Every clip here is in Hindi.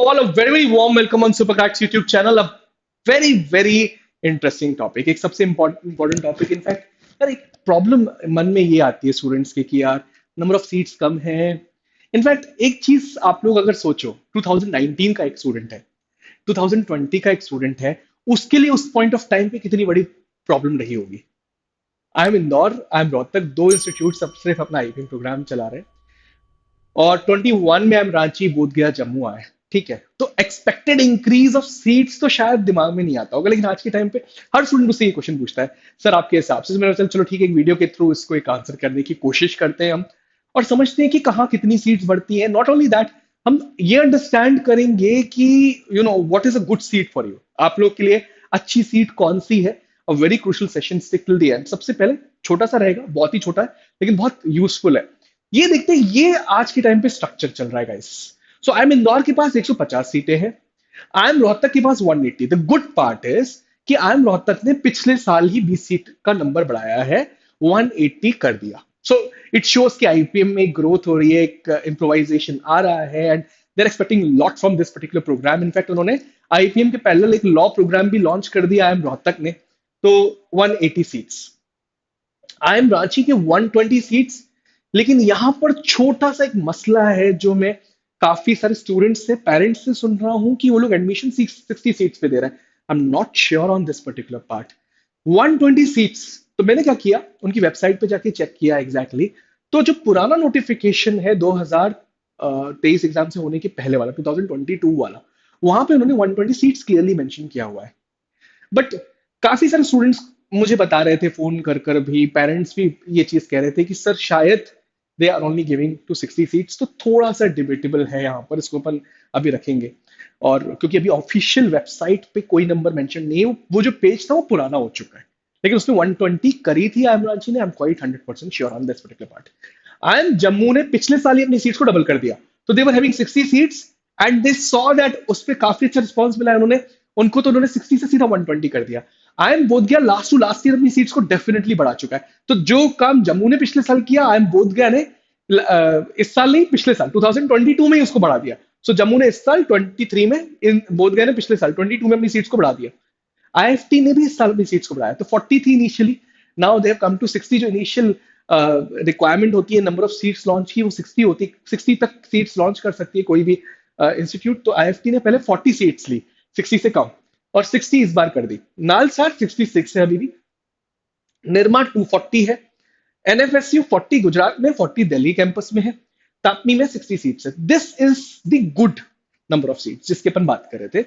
all a very warm welcome on Supercracks YouTube channel. A very interesting topic. एक सबसे important topic. इनफैक्ट यार एक प्रॉब्लम मन में ये आती है स्टूडेंट्स के कि यार नंबर ऑफ सीट्स कम है. इनफैक्ट एक चीज आप लोग अगर सोचो 2019 का एक स्टूडेंट है, 2020 का एक स्टूडेंट है, उसके लिए उस पॉइंट ऑफ टाइम पे कितनी बड़ी प्रॉब्लम रही होगी. I am Indore, I am Rohtak, दो इंस्टीट्यूट सब सिर्फ अपना आईपीएम प्रोग्राम चला रहे हैं. और 21 में हम रांची, बोध गया, जम्मू आए. ठीक है, तो एक्सपेक्टेड इंक्रीज ऑफ सीट्स तो शायद दिमाग में नहीं आता होगा, लेकिन आज के टाइम पे हर स्टूडेंट मुझसे ये क्वेश्चन पूछता है, सर आपके हिसाब से. मैंने चलो ठीक है, एक वीडियो के थ्रू इसको एक आंसर करने की कोशिश करते हैं हम, और समझते हैं कि कहाँ कितनी सीट्स बढ़ती है. नॉट ओनली दैट, हम ये अंडरस्टैंड करेंगे कि you know what is a good seat for you. आप लोग के लिए अच्छी सीट कौन सी है. A very crucial session, stick till the end. सबसे पहले छोटा सा रहेगा, बहुत ही छोटा है लेकिन बहुत यूजफुल है. ये देखते हैं, ये आज के टाइम पे स्ट्रक्चर चल रहा है guys. So I am Indore के पास 150 सीटें हैं. आई एम रोहतक के पास 180. द गुड पार्ट इज कि आई एम रोहतक ने पिछले साल ही 20 सीट का नंबर बढ़ाया है, 180 कर दिया. सो इट शोज कि आईपीएम में ग्रोथ हो रही है, एक इम्प्रोवाइजेशन आ रहा है, and they are expecting lot from this particular program. In fact उन्होंने आईपीएम के पैरेलल एक लॉ प्रोग्राम भी लॉन्च कर दिया आई एम रोहतक ने. तो 180 सीट्स, आई एम रांची के 120 सीट्स. लेकिन यहां पर छोटा सा एक मसला है जो मैं काफी सारे स्टूडेंट्स से, पेरेंट्स से सुन रहा हूं कि वो लोग एडमिशन 60 सीट्स पे दे रहे हैं. I am not sure on this particular part. 120 seats, तो मैंने क्या किया, उनकी वेबसाइट पे जाके चेक किया एग्जैक्टली. तो जो पुराना नोटिफिकेशन है 2023 एग्जाम से होने के पहले वाला, 2022 वाला, वहां पे उन्होंने 120 सीट्स क्लियरली मेंशन किया हुआ है. बट काफी सारे स्टूडेंट्स मुझे बता रहे थे फोन कर कर भी, पेरेंट्स भी ये चीज कह रहे थे कि सर शायद they are only giving to 60 seats. तो थोड़ा सा डिबेटेबल है यहाँ पर, इसको अपन अभी रखेंगे. और क्योंकि अभी ऑफिशियल वेबसाइट पे कोई नंबर मेंशन नहीं है, वो जो पेज था वो पुराना हो चुका है, लेकिन उसने 120 करी थी आई एम रांची ने. I am quite 100% sure on this particular part. I am Jammu ने पिछले साल ही अपनी सीट्स को डबल कर दिया. तो they were having 60 seats and they saw that उस पर काफी अच्छा रिस्पॉन्स मिला है उन्होंने, उनको तो उन्होंने 60 से सीधा 120 कर दिया. आई एम बोध गया लास्ट टू लास्ट ईयर अपनी सीट्स को डेफिनेटली बढ़ा चुका है. तो जो काम जम्मू ने पिछले साल किया, आई एम बोध गया ने इस साल नहीं, पिछले साल 2022 में ही उसको बढ़ा दिया. सो जम्मू ने इस साल 23 में, इन बोध गया ने पिछले साल 22 में अपनी सीट्स को बढ़ा दिया. आईएफटी ने भी इस साल अपनी सीट्स को बढ़ाया. तो 40 थी initially, now they have come to 60. जो इनिशियल रिक्वायरमेंट होती है नंबर ऑफ सीट्स लॉन्च की, वो 60 होती है. 60 तक सीट्स लॉन्च कर सकती है कोई भी इंस्टीट्यूट. तो आईएफटी ने पहले 40 सीट्स ली, 60 से कम, और 60 इस बार कर दी. नालसार 66 है अभी भी, निर्मा 240 है, एनएफएसयू 40 गुजरात में, 40 दिल्ली कैंपस में है, तापनी में 60 सीट्स है. This is the good number of seats जिसके अपन बात कर रहे थे.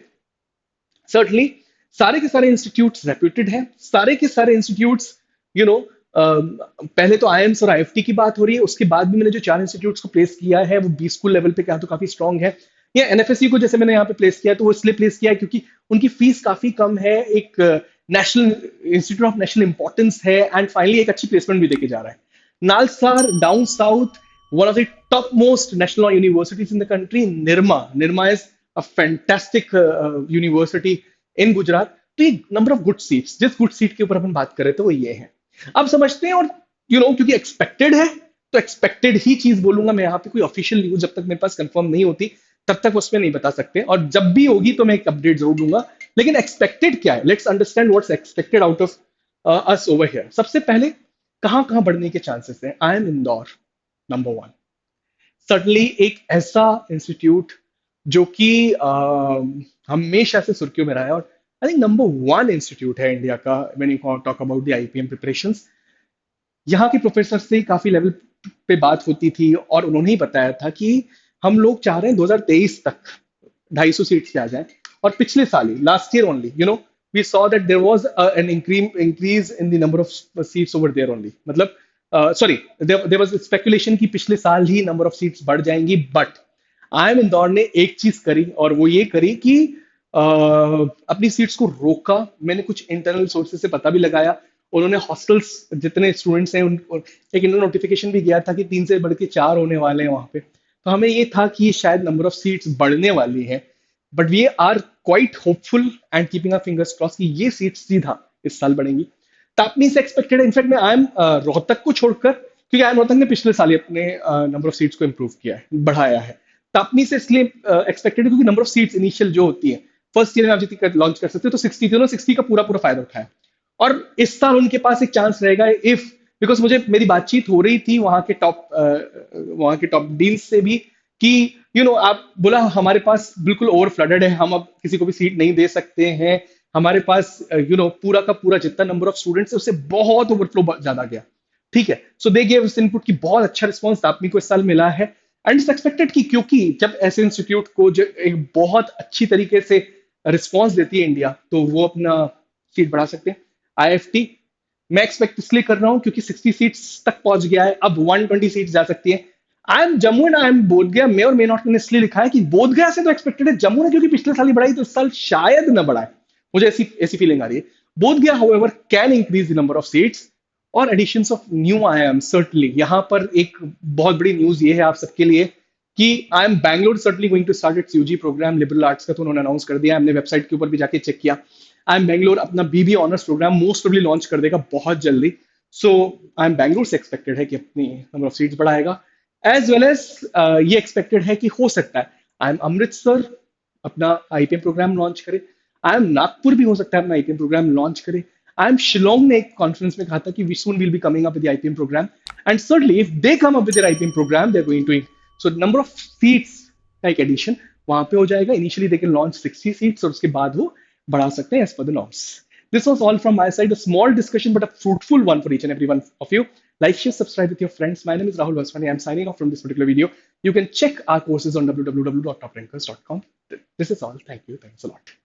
सर्टनली सारे के सारे इंस्टीट्यूट्स रेप्यूटेड हैं, सारे के सारे इंस्टीट्यूट्स यू नो, पहले तो आईएम्स और आईएफटी की बात हो रही है, उसके बाद भी मैंने जो चार इंस्टीट्यूट्स को प्लेस किया है वो बी स्कूल लेवल पे क्या तो काफी स्ट्रांग है. या एनएफएसयू को जैसे मैंने यहाँ पे प्लेस किया, तो वो इसलिए प्लेस किया है क्योंकि उनकी फीस काफी कम है, एक national institute of national importance है, एंड फाइनली एक अच्छी प्लेसमेंट भी देके जा रहा है. NALSAR down south, one of the topmost national universities in the country. Nirma is a fantastic university in Gujarat. तो ये नंबर ऑफ गुड सीट्स, जिस गुड सीट के ऊपर अपन बात कर रहे थे वो ये है. अब समझते हैं, और क्योंकि एक्सपेक्टेड है तो एक्सपेक्टेड ही चीज बोलूंगा मैं यहाँ पे. कोई ऑफिशियल न्यूज जब तक मेरे पास कंफर्म नहीं होती तब तक उसमें नहीं बता सकते, और जब भी होगी तो मैं एक अपडेट जरूर दूंगा. लेकिन एक्सपेक्टेड क्या है, let's understand what's expected out of us over here. सबसे पहले कहाँ कहाँ बढ़ने के चांसेस हैं. I am Indore number one. Suddenly एक ऐसा इंस्टीट्यूट जो कि हमेशा से सुर्खियों में रहा है, और I think number one institute है इंडिया का when you talk about the IPM preparations. यहाँ के प्रोफेसर से काफी लेवल पे बात होती थी, और उन्होंने ही बताया था कि हम लोग चाह रहे हैं 2023 तक 250 सीट्स पे आ जाए. और पिछले साल ही, last year only, we saw that there was an increase in the number of seats over there only. मतलब सॉरी, देयर वाज स्पेकुलेशन कि पिछले साल ही नंबर ऑफ सीट्स बढ़ जाएंगी. बट आईएम इंदौर ने एक चीज करी, और वो ये करी कि अपनी सीट्स को रोका. मैंने कुछ इंटरनल सोर्सेज से पता भी लगाया, उन्होंने हॉस्टल्स जितने स्टूडेंट्स हैं एक इंटर नोटिफिकेशन भी गया था कि 3 से बढ़ के 4 होने वाले हैं वहां पे. तो हमें ये था कि शायद नंबर ऑफ सीट्स बढ़ने वाली है. But we are quite hopeful and keeping our fingers cross कि ये सीट्स सीधा इस साल बढ़ेंगी. तापनी से एक्सपेक्टेड है. इनफैक्ट मैं आई एम रोहतक को छोड़कर, क्योंकि आई एम रोहतक ने पिछले साल ही अपने नंबर ऑफ सीट्स को इंप्रूव किया है, बढ़ाया है. टापनी से इसलिए एक्सपेक्टेड है क्योंकि नंबर ऑफ सीट्स इनिशियल जो होती है फर्स्ट ईयर में आप जितनी लॉन्च कर सकते हो तो 60 थी, 60 का पूरा पूरा फायदा उठाया। और इस साल उनके पास एक चांस रहेगा इफ, बिकॉज मुझे मेरी बातचीत हो रही थी वहां के टॉप डील्स से भी कि आप बोला हमारे पास बिल्कुल ओवर फ्लडेड है, हम अब किसी को भी सीट नहीं दे सकते हैं, हमारे पास पूरा का पूरा जितना नंबर ऑफ स्टूडेंट्स है उससे बहुत ओवरफ्लो ज्यादा गया। ठीक है, सो दे गिव इस इनपुट की बहुत अच्छा रिस्पॉन्स दापनी को इस साल मिला है। एंड इट्स एक्सपेक्टेड कि क्योंकि जब ऐसे इंस्टीट्यूट को जो एक बहुत अच्छी तरीके से रिस्पॉन्स देती है इंडिया, तो वो अपना सीट बढ़ा सकते हैं। आईएफटी मैं एक्सपेक्ट इसलिए कर रहा हूं क्योंकि 60 सीट्स तक पहुंच गया है, अब 120 सीट्स जा सकती है। I am Jammu and I am बोध गया, मे और मे नॉट मैंने इसलिए लिखा है कि बोध गया से तो एक्सपेक्टेड है, जम्मू ने क्योंकि पिछले साल ही बढ़ाई तो इस साल शायद न बढ़ाए, मुझे ऐसी ऐसी फीलिंग आ रही है। Bodh Gaya however can increase the number of seats और additions of new IIM certainly. यहाँ पर एक बहुत बड़ी न्यूज ये है आप सबके लिए कि I M Bangalore certainly going to start its UG programme liberal arts का, तो उन्होंने अनाउंस कर दिया, हमने वेबसाइट के ऊपर भी जाके चेक किया। आई एम बैंगलोर अपना BB honours programme most probably launch कर देगा बहुत जल्दी। सो आई एम बैंगलोर से एक्सपेक्टेड है कि अपनी नंबर ऑफ सीट्स बढ़ाएगा, एज वेल एज ये एक्सपेक्टेड है कि हो सकता है आई एम अमृतसर अपना आईपीएम प्रोग्राम लॉन्च करे, आई एम नागपुर भी हो सकता है अपना आईपीएम प्रोग्राम लॉन्च करे, आई एम शिलोंग ने एक कॉन्फ्रेंस में कहा था कि we soon will be coming up with IPM programme, and certainly if they come up with their IPM program they're going to, so number of seats का एक एडिशन वहां पे हो जाएगा। Initially they can launch 60 seats और उसके बाद वो बढ़ा सकते हैं as per the norms. This was all from my side, a small discussion but a fruitful one for each and every one of you. Like, share, subscribe with your friends. My name is Rahul Vaswani. I'm signing off from this particular video. You can check our courses on www.toprankers.com. This is all. Thank you. Thanks a lot.